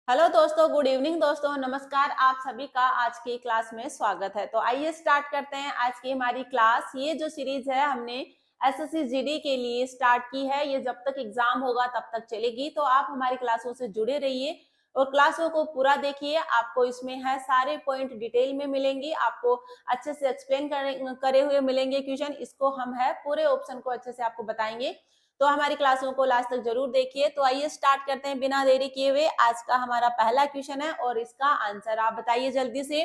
Hello दोस्तों, good evening दोस्तों, नमस्कार। आप सभी का आज की क्लास में स्वागत है। तो आइए स्टार्ट करते हैं आज की हमारी क्लास। ये जो सीरीज है हमने एसएससी जीडी के लिए स्टार्ट की है। ये जब तक एग्जाम होगा तब तक चलेगी, तो आप हमारी क्लासों से जुड़े रहिए और क्लासों को पूरा देखिए। आपको इसमें है सारे पॉइंट डिटेल में मिलेंगी, आपको अच्छे से एक्सप्लेन करे हुए मिलेंगे क्वेश्चन। इसको हम है पूरे ऑप्शन को अच्छे से आपको बताएंगे, तो हमारी क्लासों को लास्ट तक जरूर देखिए। तो आइए स्टार्ट करते हैं बिना देरी किए हुए। आज का हमारा पहला क्वेश्चन है और इसका आंसर आप बताइए जल्दी से।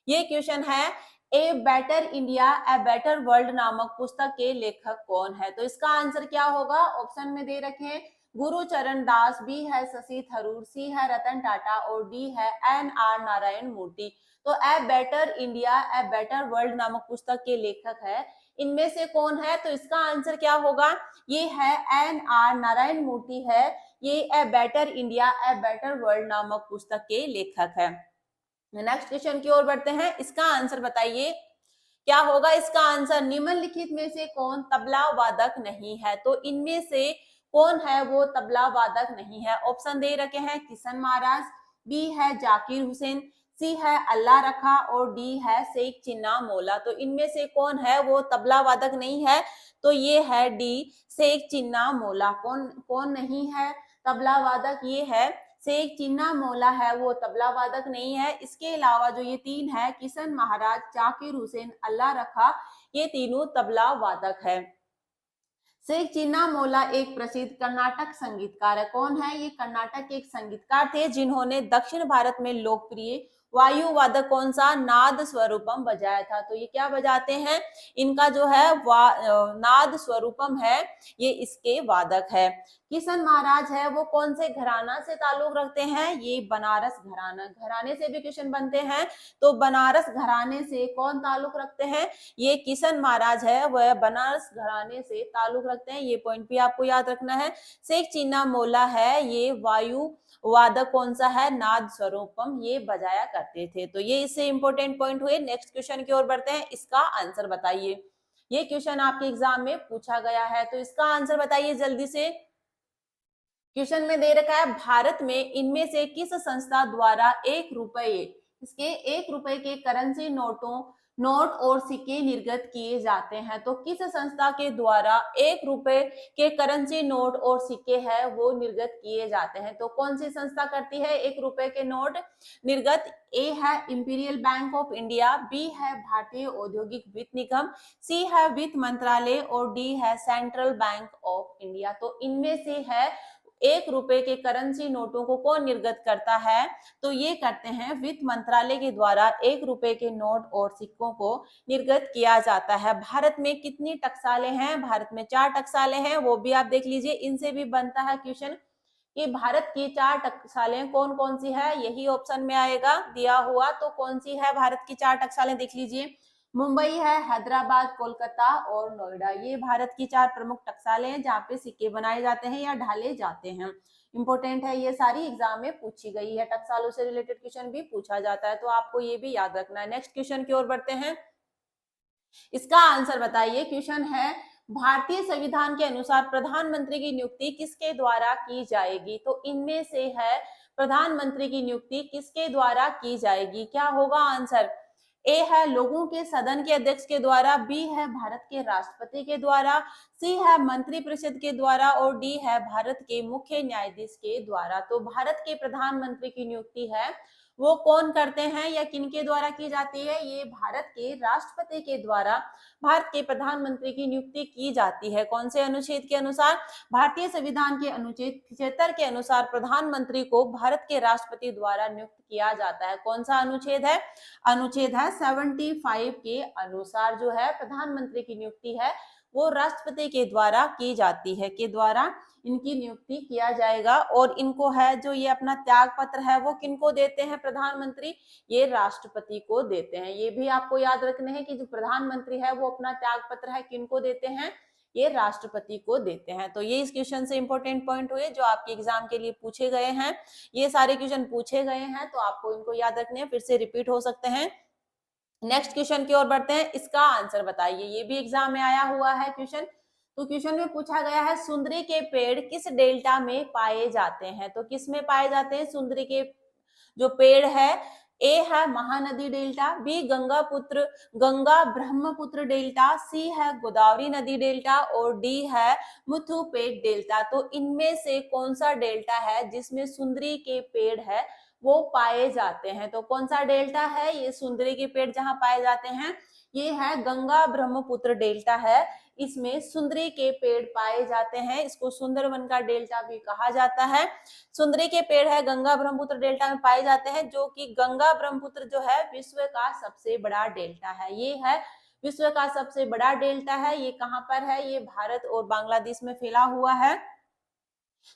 ये क्वेश्चन है, a better India a better world नामक पुस्तक के लेखक कौन है? तो इसका आंसर क्या होगा? ऑप्शन में दे रखे हैं गुरुचरण दास, बी है शशि थरूर, सी है रतन टाटा और डी है एन आर नारायण मूर्ति। तो a better India a better world नामक पुस्तक के लेखक है, इनमें से कौन है? तो इसका आंसर क्या होगा? ये है एन आर नारायण मूर्ति है। ये a better India a better world नामक पुस्तक के लेखक है। नेक्स्ट क्वेश्चन की ओर बढ़ते हैं। इसका आंसर बताइए क्या होगा? इसका आंसर, निम्नलिखित में से कौन तबला वादक नहीं है? तो इनमें से कौन है वो तबला वादक नहीं है? ऑप्शन दे रखे हैं किशन महाराज, बी है जाकिर हुसैन, सी है अल्लाह रखा और डी है शेख चिन्ना मौला। तो इनमें से कौन है वो तबला वादक नहीं है? तो ये है डी, शेख चिन्ना मौला। कौन कौन नहीं है तबला वादक? ये है शेख चिन्ना मौला है वो तबला वादक नहीं है। इसके अलावा जो ये तीन है, किशन महाराज, जाकिर हुसैन, अल्लाह रखा, ये तीनों तबला वादक है। शेख चिन्ना मौला एक प्रसिद्ध कर्नाटक संगीतकार है। कौन है ये? कर्नाटक के एक संगीतकार थे जिन्होंने दक्षिण भारत में लोकप्रिय वायु वादक कौन सा? नाद स्वरूपम बजाया था। तो ये क्या बजाते हैं? इनका जो है नाद स्वरूपम है, ये इसके वादक है। किशन महाराज है वो कौन से घराना से ताल्लुक रखते हैं? ये बनारस घराना, घराने से भी क्वेश्चन बनते हैं। तो बनारस घराने से कौन ताल्लुक रखते हैं? ये किशन महाराज है वह बनारस घराने से ताल्लुक रखते हैं। ये पॉइंट भी आपको याद रखना है। शेख चिन्ना मौला है ये वायु वादक कौन सा है? नाद स्वरूपम, ये बजाया करते थे। तो ये इससे इंपॉर्टेंट पॉइंट हुए। नेक्स्ट क्वेश्चन की ओर बढ़ते हैं। इसका आंसर बताइए। ये क्वेश्चन आपके एग्जाम में पूछा गया है, तो इसका आंसर बताइए जल्दी से। क्वेश्चन में दे रखा है, भारत में इनमें से किस संस्था द्वारा 1 रुपए, इसके 1 रुपए के करेंसी नोट और सिक्के निर्गत किए जाते हैं? तो किस संस्था के द्वारा 1 रुपए के करेंसी नोट और सिक्के है वो निर्गत किए जाते हैं? तो कौन सी संस्था करती है 1 रुपए के नोट निर्गत? ए है imperial bank of India, B है भारतीय औद्योगिक वित्त निगम, सी है वित्त मंत्रालय और डी है सेंट्रल बैंक ऑफ इंडिया। तो इनमें से है 1 रुपए के करेंसी नोटों को कौन निर्गत करता है? तो ये करते हैं वित्त मंत्रालय के द्वारा 1 रुपए के नोट और सिक्कों को निर्गत किया जाता है। भारत में कितनी टकसालें हैं? भारत में 4 टकसालें हैं, वो भी आप देख लीजिए। इनसे भी बनता है क्वेश्चन कि भारत की 4 टकसालें कौन कौन सी है, यही ऑप्शन में आएगा दिया हुआ। तो कौन सी है भारत की 4 टकसालें? देख लीजिए, मुंबई है, हैदराबाद, कोलकाता और नोएडा। ये भारत की 4 प्रमुख टकसालें हैं जहाँ पे सिक्के बनाए जाते हैं या ढाले जाते हैं। इंपॉर्टेंट है, ये सारी एग्जाम में पूछी गई है। टकसालों से रिलेटेड क्वेश्चन भी पूछा जाता है, तो आपको ये भी याद रखना है। नेक्स्ट क्वेश्चन की ओर बढ़ते हैं। इसका आंसर बताइए। क्वेश्चन है, भारतीय संविधान के अनुसार प्रधानमंत्री की नियुक्ति किसके द्वारा की जाएगी? तो इनमें से है प्रधानमंत्री की नियुक्ति किसके द्वारा की जाएगी? क्या होगा आंसर? ए है लोगों के सदन के अध्यक्ष के द्वारा, बी है भारत के राष्ट्रपति के द्वारा, सी है मंत्रिपरिषद के द्वारा और डी है भारत के मुख्य न्यायाधीश के द्वारा। तो भारत के प्रधानमंत्री की नियुक्ति है वो कौन करते हैं या किनके द्वारा की जाती है? ये भारत के राष्ट्रपति के द्वारा भारत के प्रधानमंत्री की नियुक्ति की जाती है। कौन से अनुच्छेद के अनुसार? भारतीय संविधान के अनुच्छेद 75 के अनुसार प्रधानमंत्री को भारत के राष्ट्रपति द्वारा नियुक्त किया जाता है। कौन सा अनुच्छेद है? अनुच्छेद है 75 के अनुसार जो है प्रधानमंत्री की नियुक्ति है वो राष्ट्रपति के द्वारा की जाती है, के द्वारा इनकी नियुक्ति किया जाएगा। और इनको है जो ये अपना त्याग पत्र है वो किनको देते हैं प्रधानमंत्री? ये राष्ट्रपति को देते हैं। ये भी आपको याद रखना है कि जो प्रधानमंत्री है वो अपना त्याग पत्र है किनको देते हैं? ये राष्ट्रपति को देते हैं। तो ये इस क्वेश्चन से इंपॉर्टेंट पॉइंट हुए जो आपके एग्जाम के लिए पूछे गए हैं। ये सारे क्वेश्चन पूछे गए हैं तो आपको इनको याद रखने हैं, फिर से रिपीट हो सकते हैं। नेक्स्ट क्वेश्चन की ओर बढ़ते हैं। इसका आंसर बताइए। ये भी एग्जाम में आया हुआ है क्वेश्चन। तो क्वेश्चन में पूछा गया है, सुंदरी के पेड़ किस डेल्टा में पाए जाते हैं? तो किस में पाए जाते हैं सुंदरी के जो पेड़ है, ए है Mahanadi delta, B Ganga Brahmaputra delta, C है गोदावरी नदी डेल्टा और डी है मुथुपेट डेल्टा। तो इनमें से कौन सा डेल्टा है जिसमें सुंदरी के पेड़ है वो पाए जाते हैं? तो कौन सा डेल्टा है ये सुंदरी के पेड़ जहां पाए जाते हैं? ये है गंगा ब्रह्मपुत्र डेल्टा है, इसमें सुंदरी के पेड़ पाए जाते हैं। इसको सुंदरवन का डेल्टा भी कहा जाता है। सुंदरी के पेड़ है गंगा ब्रह्मपुत्र डेल्टा में पाए जाते हैं, जो कि गंगा ब्रह्मपुत्र जो है विश्व का सबसे बड़ा डेल्टा है। ये है विश्व का सबसे बड़ा डेल्टा है। ये कहाँ पर है? ये भारत और बांग्लादेश में फैला हुआ है।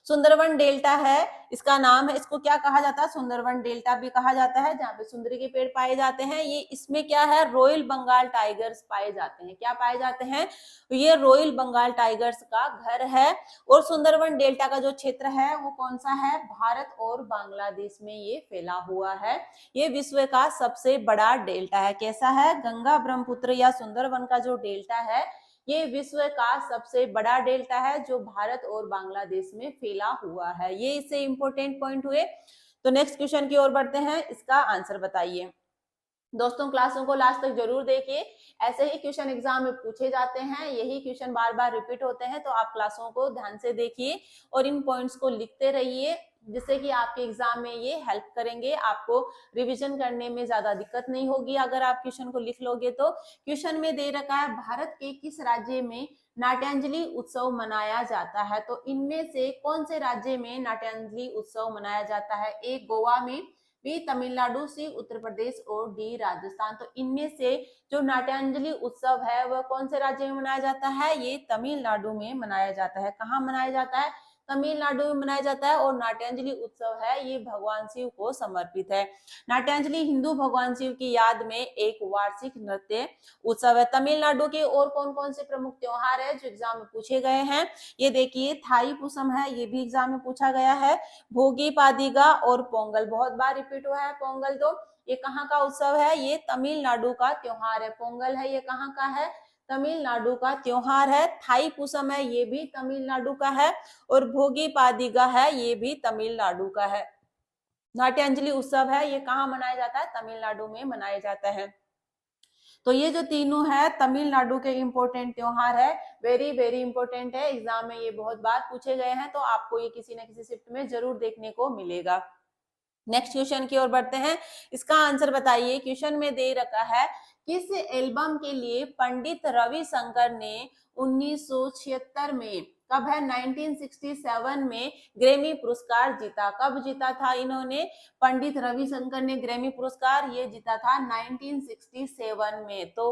सुंदरवन डेल्टा है इसका नाम है। इसको क्या कहा जाता है? सुंदरवन डेल्टा भी कहा जाता है, जहाँ पे सुंदरी के पेड़ पाए जाते हैं। ये इसमें क्या है? रॉयल बंगाल टाइगर्स पाए जाते हैं। क्या पाए जाते हैं? ये रॉयल बंगाल टाइगर्स का घर है। और सुंदरवन डेल्टा का जो क्षेत्र है वो कौन सा है? भारत और बांग्लादेश में ये फैला हुआ है। ये विश्व का सबसे बड़ा डेल्टा है। कैसा है? गंगा ब्रह्मपुत्र या सुंदरवन का जो डेल्टा है ये विश्व का सबसे बड़ा डेल्टा है, जो भारत और बांग्लादेश में फैला हुआ है। ये इससे इंपॉर्टेंट पॉइंट हुए। तो नेक्स्ट क्वेश्चन की ओर बढ़ते हैं, इसका आंसर बताइए। दोस्तों क्लासों को लास्ट तक जरूर देखिए, ऐसे ही क्वेश्चन एग्जाम में पूछे जाते हैं, यही क्वेश्चन बार बार रिपीट होते हैं। तो आप क्लासों को ध्यान से देखिए और इन पॉइंट्स को लिखते रहिए, जिससे कि आपके एग्जाम में ये हेल्प करेंगे। आपको रिवीजन करने में ज्यादा दिक्कत नहीं होगी अगर आप क्वेश्चन को लिख लोगे तो। क्वेश्चन में दे रखा है भारत के किस राज्य में नाट्यांजलि उत्सव मनाया जाता है? तो इनमें से कौन से राज्य में नाट्यांजलि उत्सव मनाया जाता है? ए गोवा में, बी तमिलनाडु, सी उत्तर प्रदेश और डी राजस्थान। तो इनमें से जो नाट्यांजलि उत्सव है वह कौन से राज्य में मनाया जाता है? ये तमिलनाडु में मनाया जाता है। कहाँ मनाया जाता है? तमिलनाडु में मनाया जाता है। और नाट्यांजलि उत्सव है ये भगवान शिव को समर्पित है। नाट्यांजलि हिंदू भगवान शिव की याद में एक वार्षिक नृत्य उत्सव है। तमिलनाडु के और कौन कौन से प्रमुख त्योहार है जो एग्जाम में पूछे गए हैं? ये देखिए, थाई पुसम है, ये भी एग्जाम में पूछा गया है। भोगी पादिगा और पोंगल बहुत बार रिपीट हुआ है। पोंगल तो ये कहाँ का उत्सव है? ये तमिलनाडु का त्योहार है। पोंगल है ये कहाँ का है? तमिलनाडु का त्योहार है। थाई पुसम है ये भी तमिलनाडु का है। और भोगी पादिगा है ये भी तमिलनाडु का है। नाट्यांजलि उत्सव है ये कहाँ मनाया जाता है? तमिलनाडु में मनाया जाता है। तो ये जो तीनों है तमिलनाडु के इंपॉर्टेंट त्योहार है, वेरी वेरी इंपॉर्टेंट है। एग्जाम में ये बहुत बार पूछे गए हैं, तो आपको ये किसी न किसी शिफ्ट में जरूर देखने को मिलेगा। नेक्स्ट क्वेश्चन की ओर बढ़ते हैं, इसका आंसर बताइए। क्वेश्चन में दे रखा है किस एल्बम के लिए पंडित रविशंकर ने 1976 में, कब है? 1967 में ग्रैमी पुरस्कार जीता। कब जीता था इन्होंने? पंडित रविशंकर ने ग्रैमी पुरस्कार ये जीता था 1967 में। तो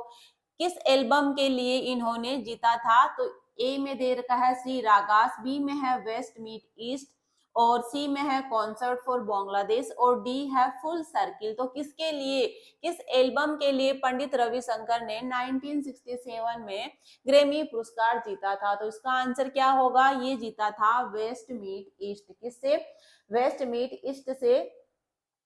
किस एल्बम के लिए इन्होंने जीता था? तो ए में दे रखा है श्री रागास, बी में है वेस्ट मीट ईस्ट और सी में है कॉन्सर्ट फॉर बांग्लादेश और डी है फुल सर्किल। तो किसके लिए, किस एल्बम के लिए पंडित रविशंकर ने 1967 में ग्रैमी पुरस्कार जीता था? तो इसका आंसर क्या होगा? ये जीता था वेस्ट मीट ईस्ट। किससे? वेस्ट मीट ईस्ट से,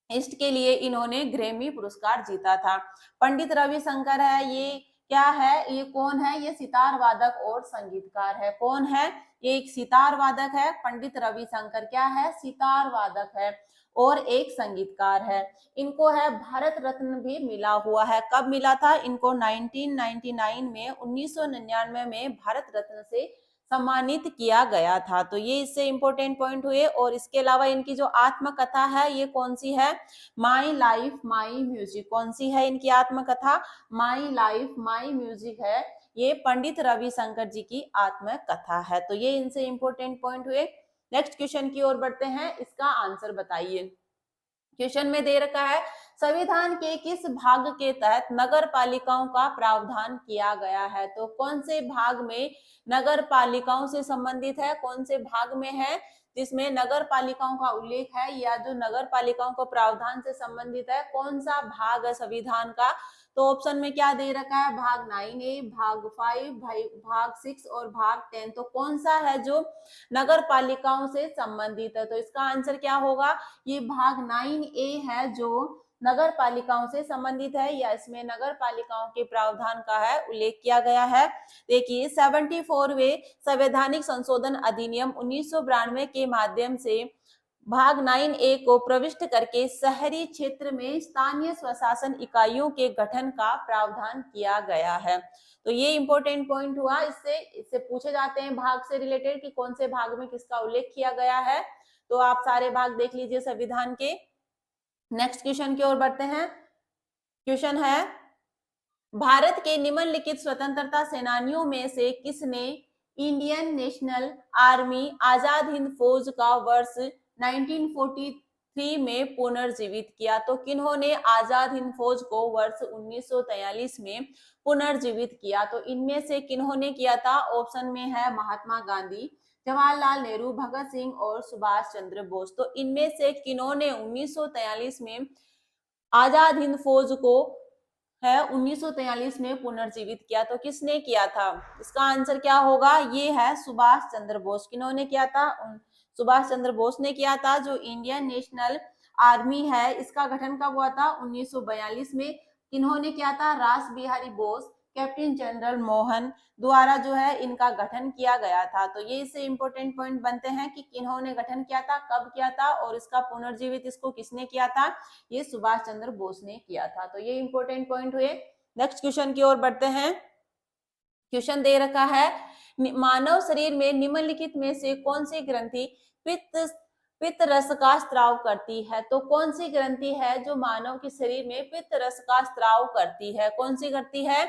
ईस्ट के लिए इन्होंने ग्रैमी पुरस्कार जीता था। पंडित रविशंकर है ये क्या है? ये कौन है? ये सितार वादक और संगीतकार है। कौन है? ये एक सितार वादक है। पंडित रविशंकर क्या है? सितार वादक है और एक संगीतकार है। इनको है भारत रत्न भी मिला हुआ है। कब मिला था इनको? 1999 में, 1999 में भारत रत्न से सम्मानित किया गया था। तो ये इससे इंपॉर्टेंट पॉइंट हुए। और इसके अलावा इनकी जो आत्मकथा है ये कौन सी है? My life my music. कौन सी है इनकी आत्मकथा? माई लाइफ माई म्यूजिक है। ये पंडित रविशंकर जी की आत्मकथा है। तो ये इनसे इंपॉर्टेंट पॉइंट हुए। नेक्स्ट क्वेश्चन की ओर बढ़ते हैं, इसका आंसर बताइए। क्वेश्चन में दे रखा है संविधान के किस भाग के तहत नगर पालिकाओं का प्रावधान किया गया है? तो कौन से भाग में नगर पालिकाओं से संबंधित है? कौन से भाग में है जिसमें नगर पालिकाओं का उल्लेख है या जो नगर पालिकाओं को प्रावधान से संबंधित है? कौन सा भाग है संविधान का? तो ऑप्शन में क्या दे रखा है? भाग 9A, भाग 5, भाग 6 और भाग 10। तो कौन सा है जो नगर पालिकाओं से संबंधित है? तो इसका आंसर क्या होगा? ये भाग 9A है जो नगर पालिकाओं से संबंधित है, या इसमें नगर पालिकाओं के प्रावधान का है उल्लेख किया गया है। देखिए 74वें संवैधानिक संशोधन अधिनियम 1992 के माध्यम से भाग 9A को प्रविष्ट करके शहरी क्षेत्र में स्थानीय स्वशासन इकाइयों के गठन का प्रावधान किया गया है। तो ये इंपॉर्टेंट पॉइंट हुआ। इससे पूछे जाते हैं भाग से रिलेटेड कि कौन से भाग में किसका उल्लेख किया गया है। तो आप सारे भाग देख लीजिए संविधान के। नेक्स्ट क्वेश्चन की ओर बढ़ते हैं। क्वेश्चन है, भारत के निम्नलिखित स्वतंत्रता सेनानियों में से किसने Indian national army Azad Hind फौज का वर्ष 1943 में पुनर्जीवित किया? तो किन्होंने आजाद हिंद फौज को वर्ष 1943 में पुनर्जीवित किया? तो इनमें से किन्होंने किया था? ऑप्शन में है महात्मा गांधी, जवाहरलाल नेहरू, भगत सिंह और सुभाष चंद्र बोस। तो इनमें से किन्होंने 1943 में आजाद हिंद फौज को 1943 में पुनर्जीवित किया? तो किसने किया था? इसका आंसर क्या होगा? ये है सुभाष चंद्र बोस। किन्होंने किया था? सुभाष चंद्र बोस ने किया था। जो इंडियन नेशनल आर्मी है इसका गठन कब हुआ था? 1942 में। किन्होंने किया था? रास बिहारी बोस, कैप्टन जनरल मोहन द्वारा जो है इनका गठन किया गया था। तो ये इससे इंपॉर्टेंट पॉइंट बनते हैं कि किन्होंने गठन किया था, कब किया था और इसका पुनर्जीवित इसको किसने किया था? ये सुभाष चंद्र बोस ने किया था। तो ये इंपॉर्टेंट पॉइंट हुए। नेक्स्ट क्वेश्चन की ओर बढ़ते हैं। क्वेश्चन दे रखा है, मानव शरीर में निम्नलिखित में से कौन सी ग्रंथि पित्त रस का स्त्राव करती है? तो कौन सी ग्रंथि है जो मानव के शरीर में पित्त रस का स्त्राव करती है? कौन सी करती है?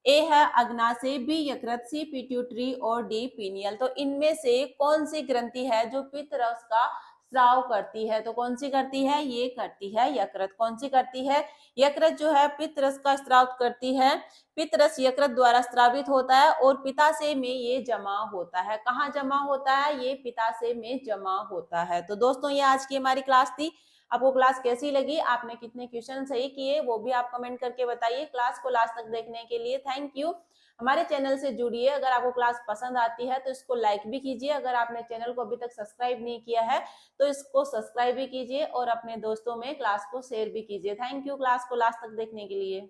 ए है अग्नाशय, बी यकृत, सी पिट्यूटरी और डी पीनियल। तो इनमें से कौन सी ग्रंथि है जो पित्त रस का स्राव करती है? तो कौन सी करती है? ये करती है यकृत। कौन सी करती है? यकृत जो है पित्त रस का स्राव करती है। पित्त रस यकृत द्वारा स्रावित होता है और पित्ताशय में ये जमा होता है। कहाँ जमा होता है? ये पित्ताशय में जमा होता है। तो दोस्तों ये आज की हमारी क्लास थी। आपको क्लास कैसी लगी? आपने कितने क्वेश्चन सही किए वो भी आप कमेंट करके बताइए। क्लास को लास्ट तक देखने के लिए थैंक यू। हमारे चैनल से जुड़िए। अगर आपको क्लास पसंद आती है तो इसको लाइक भी कीजिए। अगर आपने चैनल को अभी तक सब्सक्राइब नहीं किया है तो इसको सब्सक्राइब भी कीजिए और अपने दोस्तों में क्लास को शेयर भी कीजिए। थैंक यू क्लास को लास्ट तक देखने के लिए।